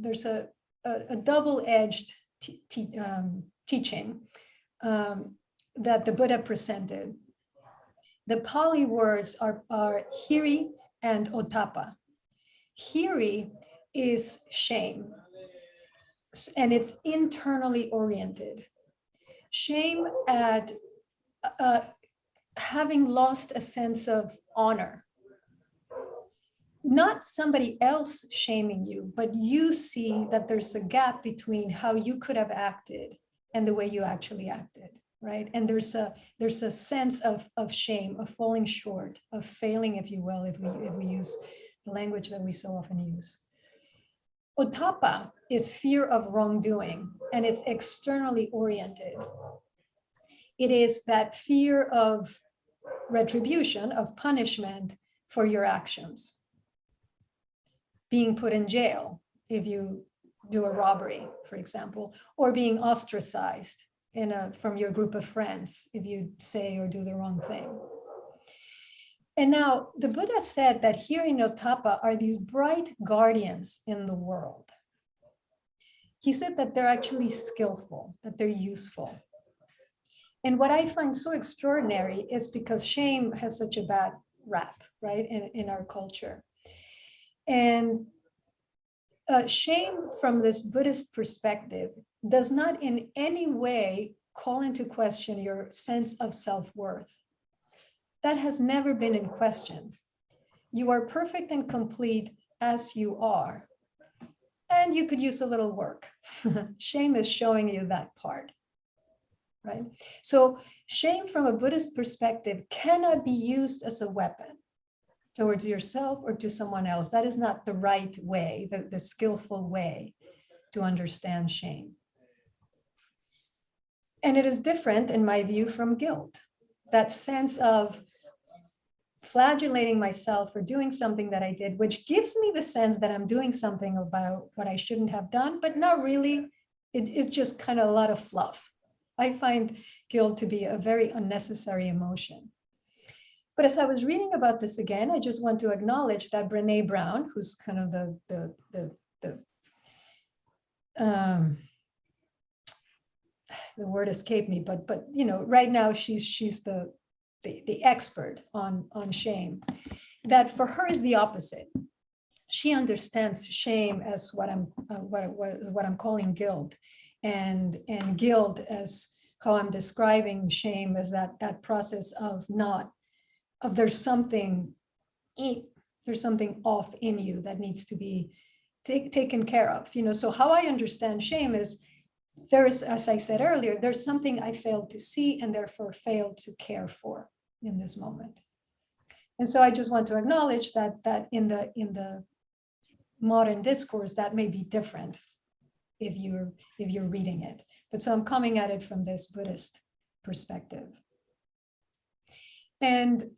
a double-edged teaching that the Buddha presented. The Pali words are hiri and ottappa. Hiri is shame, and it's internally oriented. Shame at having lost a sense of honor. Not somebody else shaming you, but you see that there's a gap between how you could have acted and the way you actually acted, right? And there's a sense of shame, of falling short, of failing, if you will, if we use the language that we so often use. Ottappa is fear of wrongdoing, and it's externally oriented. It is that fear of retribution, of punishment for your actions. Being put in jail if you do a robbery, for example, or being ostracized from your group of friends if you say or do the wrong thing. And now the Buddha said that hiri and ottappa are these bright guardians in the world. He said that they're actually skillful, that they're useful. And what I find so extraordinary is because shame has such a bad rap, right, in our culture. And shame from this Buddhist perspective does not in any way call into question your sense of self-worth. That has never been in question. You are perfect and complete as you are. And you could use a little work. Shame is showing you that part, right? So shame from a Buddhist perspective cannot be used as a weapon towards yourself or to someone else. That is not the right way, the skillful way to understand shame. And it is different, in my view, from guilt. That sense of flagellating myself for doing something that I did, which gives me the sense that I'm doing something about what I shouldn't have done, but not really. It's just kind of a lot of fluff. I find guilt to be a very unnecessary emotion. But as I was reading about this again, I just want to acknowledge that Brené Brown, who's kind of the word escaped me, but you know, right now she's the expert on shame. That for her is the opposite. She understands shame as what I'm calling guilt, and guilt as how I'm describing shame as that process of there's something off in you that needs to be taken care of. You know, so how I understand shame is there's, as I said earlier, there's something I failed to see and therefore failed to care for in this moment. And so I just want to acknowledge that in the modern discourse, that may be different if you're reading it. But so I'm coming at it from this Buddhist perspective. And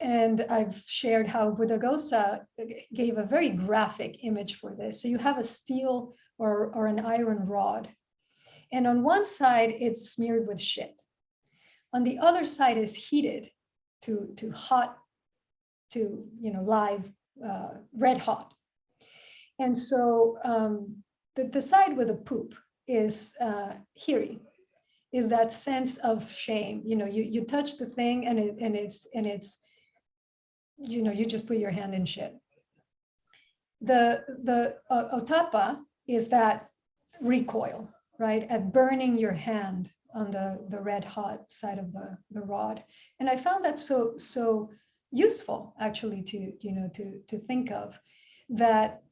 I've shared how Buddhaghosa gave a very graphic image for this. So you have a steel or an iron rod. And on one side, it's smeared with shit. On the other side is heated to hot, to, you know, live, red hot. And so the side with the poop is hiri, is that sense of shame. You know, you touch the thing and it's, you know, you just put your hand in shit. The ottappa is that recoil, right, at burning your hand on the red hot side of the rod. And I found that so useful actually to think of that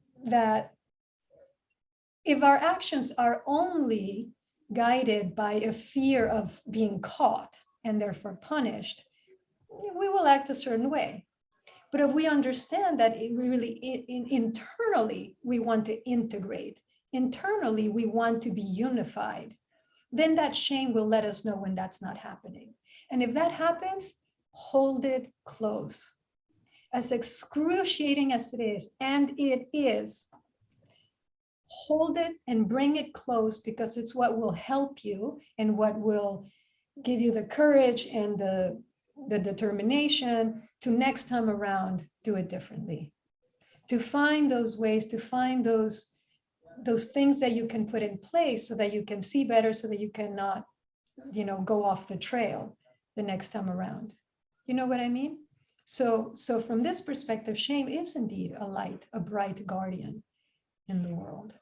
if our actions are only guided by a fear of being caught and therefore punished, we will act a certain way. But if we understand that internally we want to integrate, internally we want to be unified, then that shame will let us know when that's not happening. And if that happens, hold it close. As excruciating as it is, and it is, hold it and bring it close, because it's what will help you and what will give you the courage and the determination to next time around do it differently, to find those ways, to find those those things that you can put in place so that you can see better, so that you cannot, go off the trail the next time around. You know what I mean? So from this perspective, shame is indeed a light, a bright guardian in the world.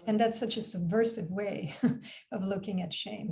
And that's such a subversive way of looking at shame.